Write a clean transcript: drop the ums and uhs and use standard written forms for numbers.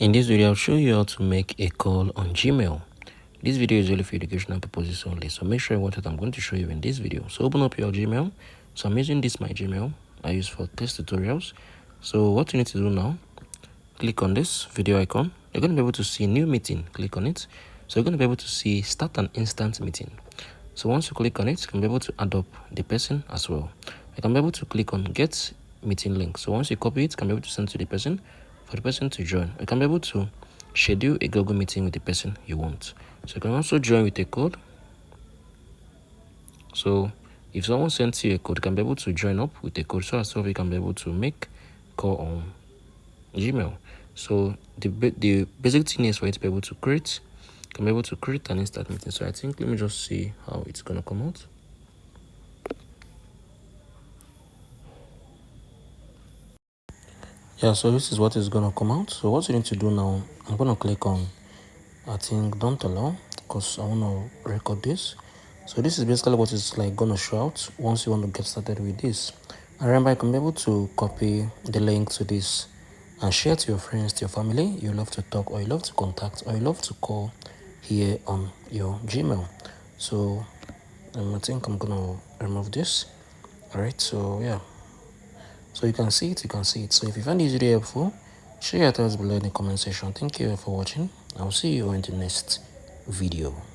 In this video, I'll show you how to make a call on Gmail. This video is only for educational purposes only, so make sure what I'm going to show you in this video. So open up your Gmail. So I'm using this my Gmail I use for test tutorials. So what you need to do now, click on this video icon. You're going to be able to see new meeting. Click on it. So you're going to be able to see start an instant meeting. So once you click on it, you can be able to add up the person as well. You can be able to click on get meeting link. So once you copy it, you can be able to send to the person for the person to join. You can be able to schedule a Google meeting with the person you want. So you can also join with a code. So if someone sends you a code, you can be able to join up with a code so as you can be able to make call on Gmail. So the basic thing is for you to be able to create. You can be able to create an instant meeting. So I think let me just see how it's gonna come out. Yeah, so this is what is gonna come out. So what you need to do now, I'm gonna click on I think don't allow because I want to record this. So this is basically what it's like gonna show out once you want to get started with this. And remember, you can be able to copy the link to this and share to your friends, to your family you love to talk or you love to contact or you love to call here on your Gmail. So I think I'm gonna remove this. All right, so yeah, so you can see it. So if you find this video helpful, share your thoughts below in the comment section. Thank you for watching. I'll see you in the next video.